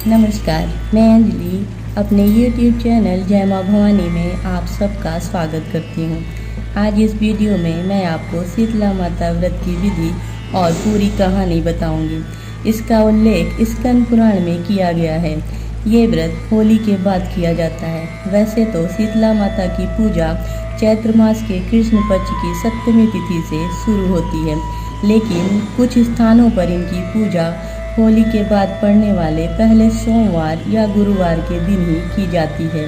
नमस्कार, मैं अंजलि अपने YouTube चैनल जय माँ भवानी में आप सबका स्वागत करती हूँ। आज इस वीडियो में मैं आपको शीतला माता व्रत की विधि और पूरी कहानी बताऊंगी। इसका उल्लेख स्कंद पुराण में किया गया है। ये व्रत होली के बाद किया जाता है। वैसे तो शीतला माता की पूजा चैत्र मास के कृष्ण पक्ष की सप्तमी तिथि से शुरू होती है, लेकिन कुछ स्थानों पर इनकी पूजा होली के बाद पड़ने वाले पहले सोमवार या गुरुवार के दिन ही की जाती है।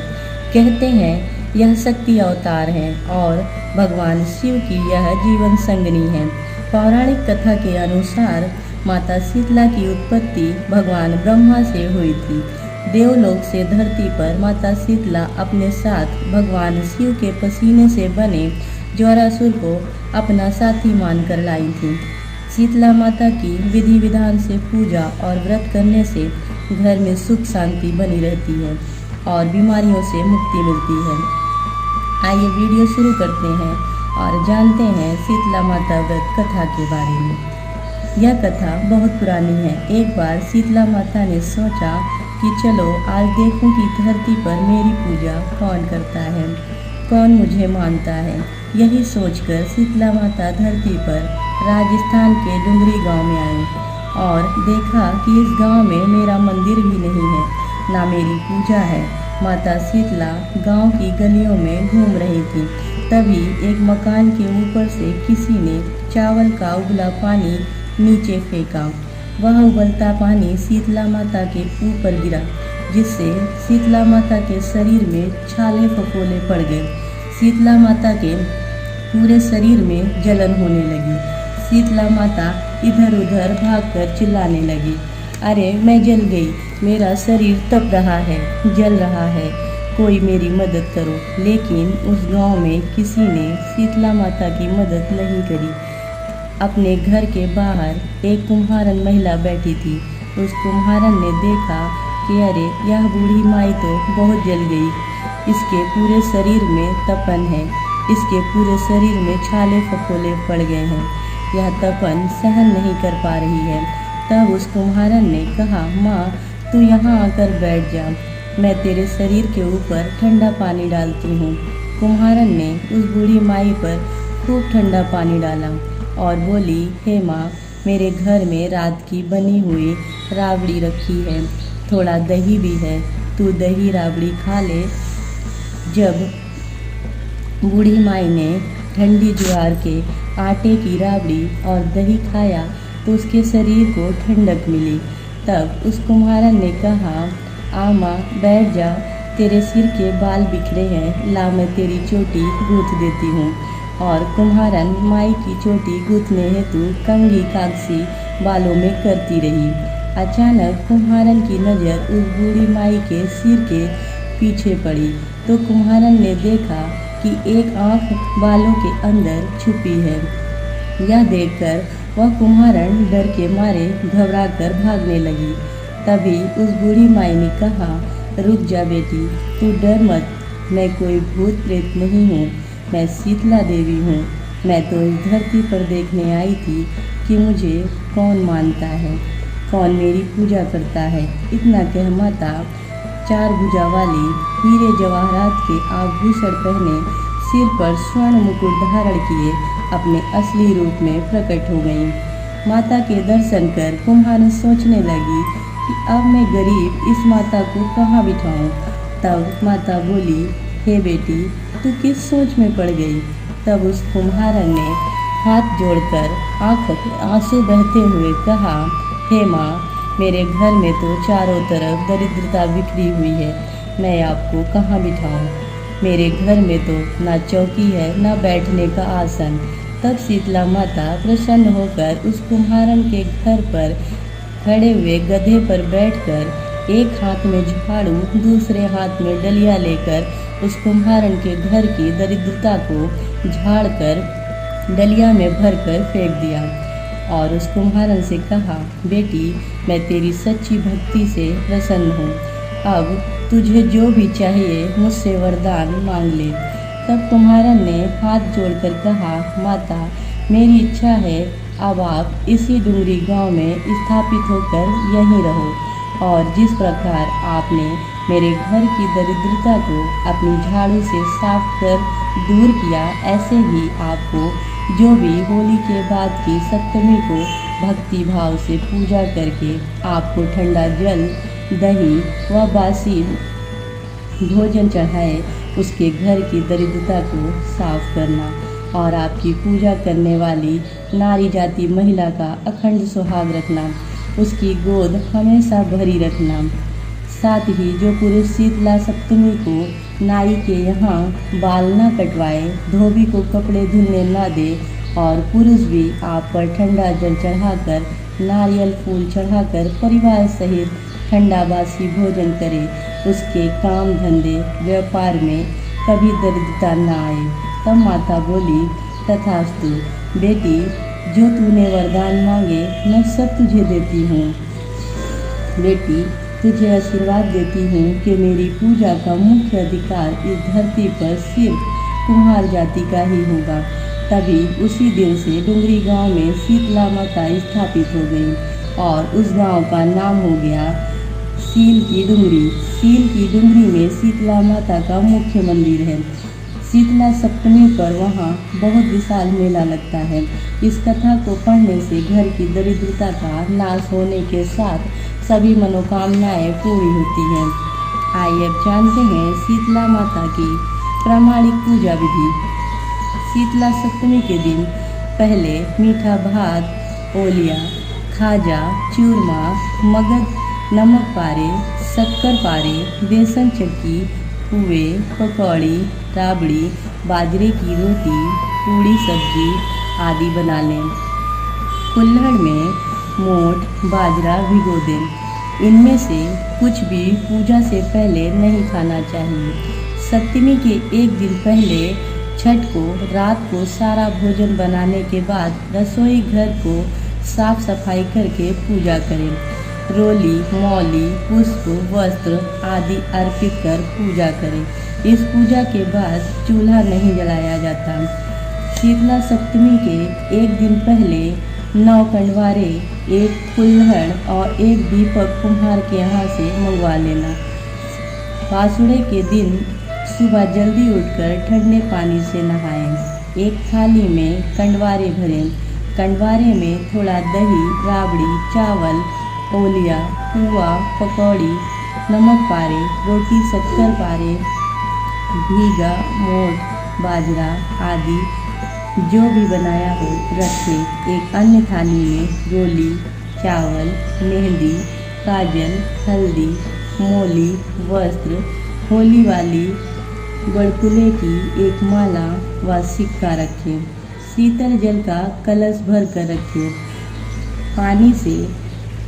कहते हैं यह शक्ति अवतार है और भगवान शिव की यह जीवन संगनी है। पौराणिक कथा के अनुसार माता शीतला की उत्पत्ति भगवान ब्रह्मा से हुई थी। देवलोक से धरती पर माता शीतला अपने साथ भगवान शिव के पसीने से बने ज्वरासुर को अपना साथी मानकर लाई थी। शीतला माता की विधि विधान से पूजा और व्रत करने से घर में सुख शांति बनी रहती है और बीमारियों से मुक्ति मिलती है। आइए वीडियो शुरू करते हैं और जानते हैं शीतला माता व्रत कथा के बारे में। यह कथा बहुत पुरानी है। एक बार शीतला माता ने सोचा कि चलो आज देखूं कि धरती पर मेरी पूजा कौन करता है, कौन मुझे मानता है। यही सोचकर शीतला माता धरती पर राजस्थान के डुंगरी गांव में आई और देखा कि इस गांव में मेरा मंदिर भी नहीं है, ना मेरी पूजा है। माता शीतला गांव की गलियों में घूम रही थी। तभी एक मकान के ऊपर से किसी ने चावल का उबला पानी नीचे फेंका। वह उबलता पानी शीतला माता के ऊपर गिरा, जिससे शीतला माता के शरीर में छाले फफोले पड़ गए। शीतला माता के पूरे शरीर में जलन होने लगी। शीतला माता इधर उधर भागकर चिल्लाने लगी, अरे मैं जल गई, मेरा शरीर तप रहा है, जल रहा है, कोई मेरी मदद करो। लेकिन उस गांव में किसी ने शीतला माता की मदद नहीं करी। अपने घर के बाहर एक कुम्हारन महिला बैठी थी। उस कुम्हारन ने देखा कि अरे यह बूढ़ी माई तो बहुत जल गई, इसके पूरे शरीर में तपन है, इसके पूरे शरीर में छाले फफोले पड़ गए हैं, यह तपन सहन नहीं कर पा रही है। तब उस कुम्हारन ने कहा, माँ तू यहाँ आकर बैठ जा, मैं तेरे शरीर के ऊपर ठंडा पानी डालती हूँ। कुम्हारन ने उस बूढ़ी माई पर खूब ठंडा पानी डाला और बोली, हे माँ मेरे घर में रात की बनी हुई राबड़ी रखी है, थोड़ा दही भी है, तू दही राबड़ी खा ले। जब बूढ़ी माई ने ठंडी ज्वार के आटे की राबड़ी और दही खाया तो उसके शरीर को ठंडक मिली। तब उस कुम्हारन ने कहा, आ माँ बैठ जा, तेरे सिर के बाल बिखरे हैं, ला मैं तेरी चोटी गूँथ देती हूँ। और कुम्हारन माई की चोटी गूँथने हेतु कंघी कागसी बालों में करती रही। अचानक कुम्हारन की नज़र उस बूढ़ी माई के सिर के पीछे पड़ी तो कुम्हारन ने देखा कि एक आँख बालों के अंदर छुपी है। यह देखकर वह कुम्हारन डर के मारे घबराकर भागने लगी। तभी उस बूढ़ी माई ने कहा, रुक जा बेटी, तू डर मत, मैं कोई भूत प्रेत नहीं हूँ, मैं शीतला देवी हूँ। मैं तो इस धरती पर देखने आई थी कि मुझे कौन मानता है, कौन मेरी पूजा करता है। इतना कह माता चार भुजा वाली हीरे जवाहरात के आभूषण पहने, सिर पर स्वर्ण मुकुट धारण किए अपने असली रूप में प्रकट हो गई। माता के दर्शन कर कुम्हारन सोचने लगी कि अब मैं गरीब इस माता को कहाँ बिठाऊं। तब माता बोली, हे बेटी तू किस सोच में पड़ गई। तब उस कुम्हारन ने हाथ जोड़कर आंसू बहते हुए कहा, हे माँ मेरे घर में तो चारों तरफ दरिद्रता बिखरी हुई है, मैं आपको कहाँ बिठाऊं। मेरे घर में तो ना चौकी है ना बैठने का आसन। तब शीतला माता प्रसन्न होकर उस कुम्हारन के घर पर खड़े हुए गधे पर बैठकर एक हाथ में झाड़ू दूसरे हाथ में डलिया लेकर उस कुम्हारन के घर की दरिद्रता को झाड़कर डलिया में भरकर फेंक दिया और उस कुम्हारन से कहा, बेटी मैं तेरी सच्ची भक्ति से प्रसन्न हूँ, अब तुझे जो भी चाहिए मुझसे वरदान मांग ले। तब कुम्हारन ने हाथ जोड़कर कहा, माता मेरी इच्छा है अब आप इसी डुंगरी गांव में स्थापित होकर यहीं रहो। और जिस प्रकार आपने मेरे घर की दरिद्रता को अपनी झाड़ू से साफ कर दूर किया, ऐसे ही आपको जो भी होली के बाद की सप्तमी को भक्ति भाव से पूजा करके आपको ठंडा जल, दही व बासी भोजन चढ़ाए, उसके घर की दरिद्रता को साफ करना और आपकी पूजा करने वाली नारी जाति महिला का अखंड सुहाग रखना, उसकी गोद हमेशा भरी रखना। साथ ही जो पुरुष शीतला सप्तमी को नारी के यहाँ बाल न कटवाए, धोबी को कपड़े धुलने न दे और पुरुष भी आप पर ठंडा जल चढ़ाकर, नारियल फूल चढ़ाकर परिवार सहित ठंडा बासी भोजन करे, उसके काम धंधे व्यापार में कभी दरिद्रता न आए। तब माता बोली, तथास्तु बेटी, जो तूने वरदान मांगे मैं सब तुझे देती हूँ। बेटी, तुझे आशीर्वाद देती हूँ कि मेरी पूजा का मुख्य अधिकार इस धरती पर सिर्फ कुम्हार जाति का ही होगा। तभी उसी दिन से डुंगरी गांव में शीतला माता स्थापित हो गई और उस गांव का नाम हो गया सील की डुंगरी। सील की डुंगरी में शीतला माता का मुख्य मंदिर है। शीतला सप्तमी पर वहाँ बहुत विशाल मेला लगता है। इस कथा को पढ़ने से घर की दरिद्रता का नाश होने के साथ सभी मनोकामनाएं पूरी होती हैं। आइए अब जानते हैं शीतला माता की प्रामाणिक पूजा विधि। शीतला सप्तमी के दिन पहले मीठा भात, ओलिया, खाजा, चूरमा, मगध, नमक पारे, शक्कर पारे, बेसन चक्की, पुए, पकौड़ी, राबड़ी, बाजरे की रोटी, पूड़ी सब्जी आदि बना लें। कुल्हड़ में मोठ, बाजरा भिगो दें। इनमें से कुछ भी पूजा से पहले नहीं खाना चाहिए। सप्तमी के एक दिन पहले छठ को रात को सारा भोजन बनाने के बाद रसोई घर को साफ सफाई करके पूजा करें। रोली, मौली, पुष्प, वस्त्र आदि अर्पित कर पूजा करें। इस पूजा के बाद चूल्हा नहीं जलाया जाता। शीतला सप्तमी के एक दिन पहले 9 कंडवारे, एक कुल्हड़ और एक दीपक कुम्हार के यहाँ से मंगवा लेना। बासुड़े के दिन सुबह जल्दी उठकर ठंडे पानी से नहाएं। एक थाली में कंडवारे भरें। कंडवारे में थोड़ा दही, राबड़ी, चावल, ओलिया, पुआ, पकौड़ी, नमक पारे, रोटी, शक्कर पारे, भीगा मोठ, बाजरा आदि जो भी बनाया हो रखें। एक अन्य थाली में रोली, चावल, मेहंदी, काजल, हल्दी, मोली, वस्त्र, होली वाली गड़कुले की एक माला व सिक्का रखें। शीतल जल का कलश भर कर रखें। पानी से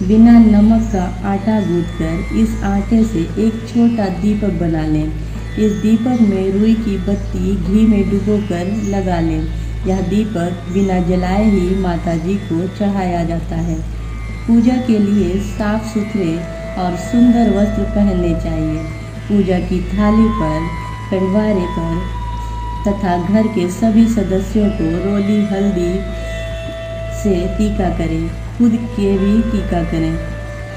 बिना नमक का आटा गूंथकर इस आटे से एक छोटा दीपक बना लें। इस दीपक में रुई की बत्ती घी में डुबोकर लगा लें। यह दीपक बिना जलाए ही माता जी को चढ़ाया जाता है। पूजा के लिए साफ सुथरे और सुंदर वस्त्र पहनने चाहिए। पूजा की थाली पर, कंडवारे पर तथा घर के सभी सदस्यों को रोली हल्दी से टीका करें। खुद के भी टीका करें।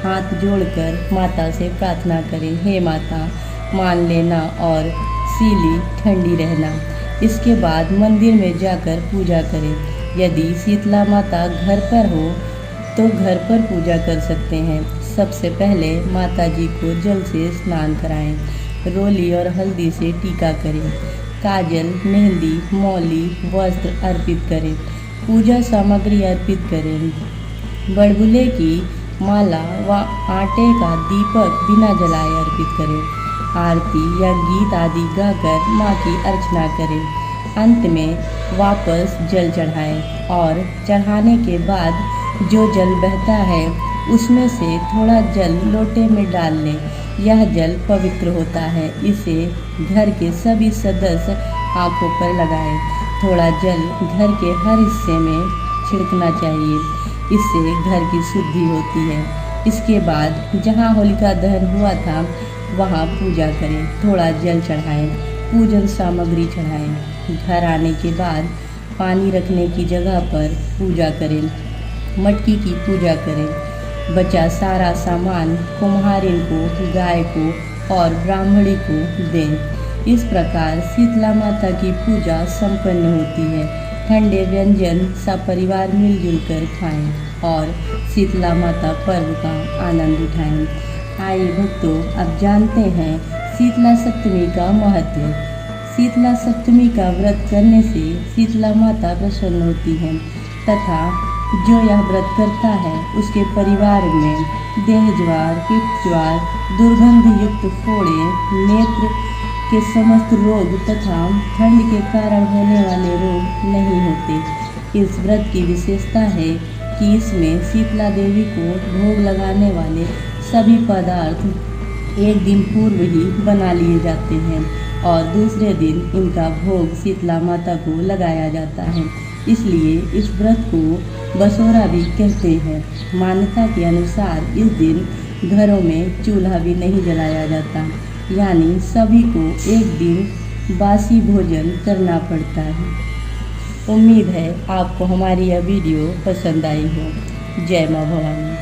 हाथ जोड़कर माता से प्रार्थना करें, हे माता मान लेना और सीली ठंडी रहना। इसके बाद मंदिर में जाकर पूजा करें। यदि शीतला माता घर पर हो तो घर पर पूजा कर सकते हैं। सबसे पहले माता जी को जल से स्नान कराएं। रोली और हल्दी से टीका करें। काजल, मेहंदी, मौली, वस्त्र अर्पित करें। पूजा सामग्री अर्पित करें। बड़बुले की माला व आटे का दीपक बिना जलाए अर्पित करें। आरती या गीत आदि गाकर माँ की अर्चना करें। अंत में वापस जल चढ़ाएं और चढ़ाने के बाद जो जल बहता है उसमें से थोड़ा जल लोटे में डाल लें। यह जल पवित्र होता है। इसे घर के सभी सदस्य आंखों पर लगाएं। थोड़ा जल घर के हर हिस्से में छिड़कना चाहिए। इससे घर की शुद्धि होती है। इसके बाद जहाँ होलिका दहन हुआ था वहाँ पूजा करें। थोड़ा जल चढ़ाएं। पूजन सामग्री चढ़ाएं। घर आने के बाद पानी रखने की जगह पर पूजा करें। मटकी की पूजा करें। बचा सारा सामान कुम्हारिन को, गाय को और ब्राह्मणी को दें। इस प्रकार शीतला माता की पूजा संपन्न होती है। ठंडे व्यंजन सब परिवार मिलजुल कर खाएं और शीतला माता पर्व का आनंद उठाएं। आइए भक्तों, अब जानते हैं शीतला सप्तमी का महत्व। शीतला सप्तमी का व्रत करने से शीतला माता प्रसन्न होती हैं तथा जो यह व्रत करता है उसके परिवार में देह ज्वार, पित्त ज्वार, दुर्गंध युक्त फोड़े, नेत्र के समस्त रोग तथा ठंड के कारण होने वाले रोग नहीं होते। इस व्रत की विशेषता है कि इसमें शीतला देवी को भोग लगाने वाले सभी पदार्थ एक दिन पूर्व ही बना लिए जाते हैं और दूसरे दिन इनका भोग शीतला माता को लगाया जाता है। इसलिए इस व्रत को बसोरा भी कहते हैं। मान्यता के अनुसार इस दिन घरों में चूल्हा भी नहीं जलाया जाता, यानी सभी को एक दिन बासी भोजन करना पड़ता है। उम्मीद है आपको हमारी यह वीडियो पसंद आई हो। जय माँ भवानी।